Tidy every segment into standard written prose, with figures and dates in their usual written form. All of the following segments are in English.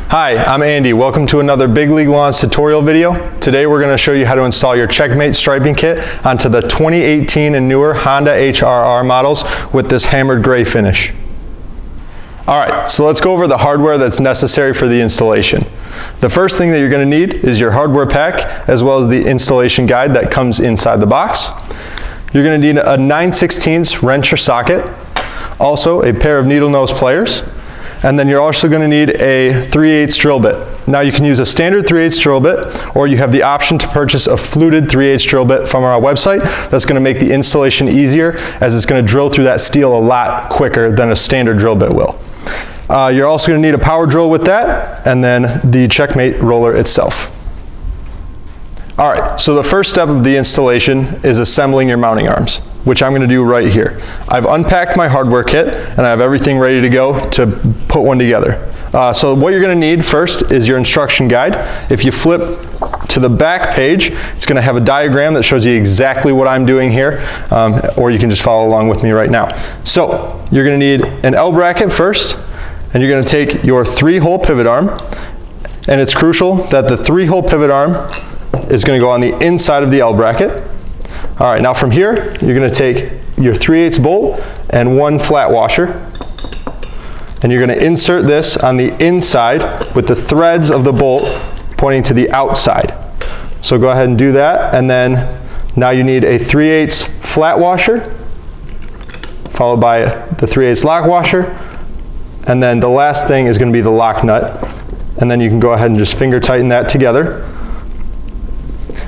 Hi, I'm Andy. Welcome to another Big League Lawns tutorial video. Today we're going to show you how to install your CheckMate striping kit onto the 2018 and newer Honda HRR models with this hammered gray finish. Alright, so let's go over the hardware that's necessary for the installation. The first thing that you're going to need is your hardware pack as well as the installation guide that comes inside the box. You're going to need a 9/16 wrench or socket, also a pair of needle nose pliers, and then you're also going to need a 3/8 drill bit. Now you can use a standard 3/8 drill bit, or you have the option to purchase a fluted 3/8 drill bit from our website. That's going to make the installation easier, as it's going to drill through that steel a lot quicker than a standard drill bit will. You're also going to need a power drill with that, and then the CheckMate roller itself. Alright, so the first step of the installation is assembling your mounting arms, which I'm going to do right here. I've unpacked my hardware kit and I have everything ready to go to put one together. So what you're going to need first is your instruction guide. If you flip to the back page, it's going to have a diagram that shows you exactly what I'm doing here, or you can just follow along with me right now. So you're going to need an L bracket first, and you're going to take your 3-hole pivot arm, and it's crucial that the 3-hole pivot arm is going to go on the inside of the L bracket. All right, now from here, you're going to take your 3/8 bolt and one flat washer, and you're going to insert this on the inside with the threads of the bolt pointing to the outside. So go ahead and do that, and then now you need a 3/8 flat washer, followed by the 3/8 lock washer, and then the last thing is going to be the lock nut, and then you can go ahead and just finger tighten that together.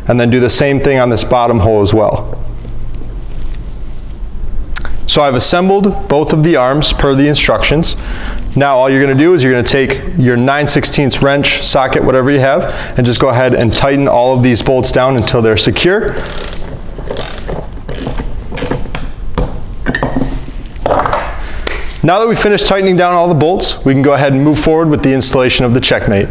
And then do the same thing on this bottom hole as well. So I've assembled both of the arms per the instructions. Now all you're going to do is you're going to take your 9/16 wrench, socket, whatever you have, and just go ahead and tighten all of these bolts down until they're secure. Now that we've finished tightening down all the bolts, we can go ahead and move forward with the installation of the CheckMate.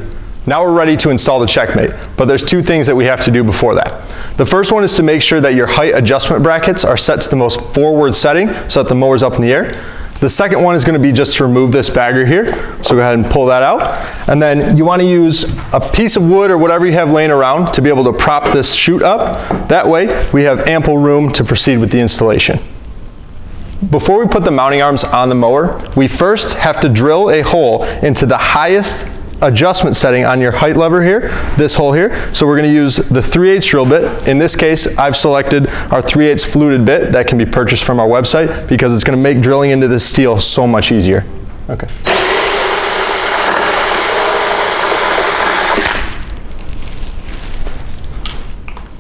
Now we're ready to install the CheckMate, but there's two things that we have to do before that. The first one is to make sure that your height adjustment brackets are set to the most forward setting so that the mower's up in the air. The second one is going to be just to remove this bagger here, so go ahead and pull that out. And then you want to use a piece of wood or whatever you have laying around to be able to prop this chute up. That way we have ample room to proceed with the installation. Before we put the mounting arms on the mower, we first have to drill a hole into the highest adjustment setting on your height lever here, this hole here. So we're going to use the 3/8 drill bit. In this case, I've selected our 3/8 fluted bit that can be purchased from our website because it's going to make drilling into this steel so much easier. Okay.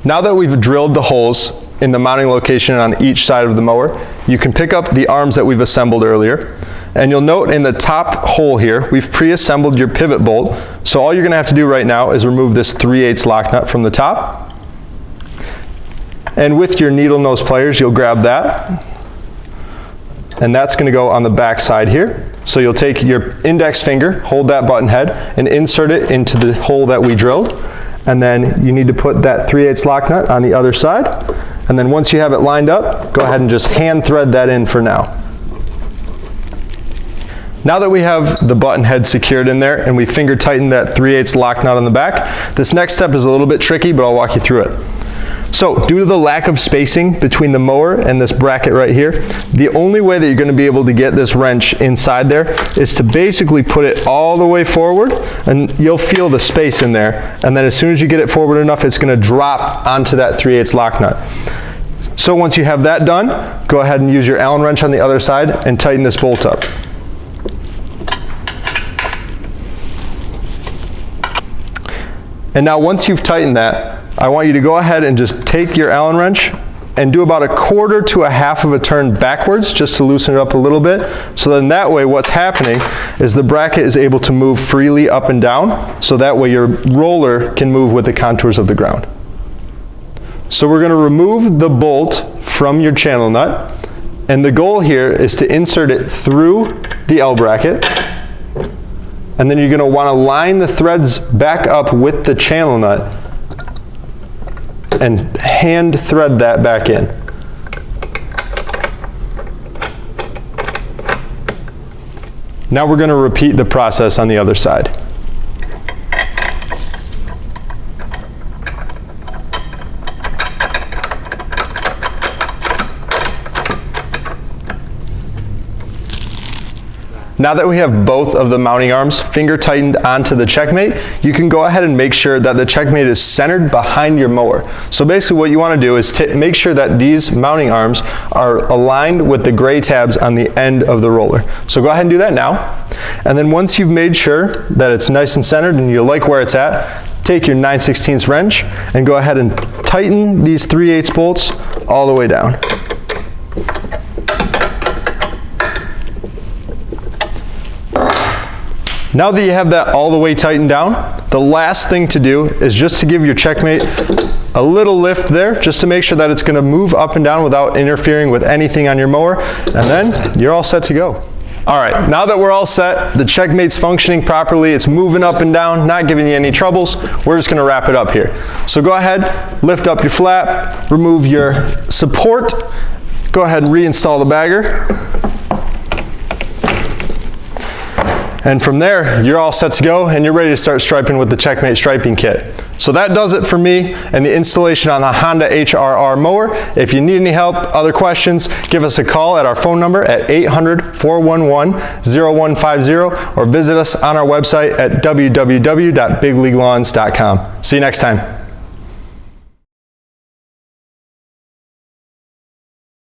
Now that we've drilled the holes in the mounting location on each side of the mower, you can pick up the arms that we've assembled earlier. And you'll note in the top hole here, we've pre-assembled your pivot bolt. So all you're going to have to do right now is remove this 3/8 lock nut from the top. And with your needle nose pliers, you'll grab that. And that's going to go on the back side here. So you'll take your index finger, hold that button head, and insert it into the hole that we drilled. And then you need to put that 3/8 lock nut on the other side. And then once you have it lined up, go ahead and just hand thread that in for now. Now that we have the button head secured in there and we finger tightened that 3/8 lock nut on the back, this next step is a little bit tricky, but I'll walk you through it. So due to the lack of spacing between the mower and this bracket right here, the only way that you're going to be able to get this wrench inside there is to basically put it all the way forward, and you'll feel the space in there. And then as soon as you get it forward enough, it's going to drop onto that 3/8 lock nut. So once you have that done, go ahead and use your Allen wrench on the other side and tighten this bolt up. And now once you've tightened that, I want you to go ahead and just take your Allen wrench and do about 1/4 to 1/2 of a turn backwards just to loosen it up a little bit. So then that way what's happening is the bracket is able to move freely up and down, so that way your roller can move with the contours of the ground. So we're going to remove the bolt from your channel nut, and the goal here is to insert it through the L bracket. And then you're going to want to line the threads back up with the channel nut and hand thread that back in. Now we're going to repeat the process on the other side. Now that we have both of the mounting arms finger tightened onto the CheckMate, you can go ahead and make sure that the CheckMate is centered behind your mower. So basically what you want to do is make sure that these mounting arms are aligned with the gray tabs on the end of the roller. So go ahead and do that now. And then once you've made sure that it's nice and centered and you like where it's at, take your 9/16 wrench and go ahead and tighten these 3/8 bolts all the way down. Now that you have that all the way tightened down, the last thing to do is just to give your CheckMate a little lift there, just to make sure that it's going to move up and down without interfering with anything on your mower, and then you're all set to go. All right, now that we're all set, the CheckMate's functioning properly, it's moving up and down, not giving you any troubles, we're just gonna wrap it up here. So go ahead, lift up your flap, remove your support, go ahead and reinstall the bagger. And from there, you're all set to go and you're ready to start striping with the CheckMate Striping Kit. So that does it for me and the installation on the Honda HRR mower. If you need any help, other questions, give us a call at our phone number at 800-411-0150 or visit us on our website at www.bigleaguelawns.com. See you next time.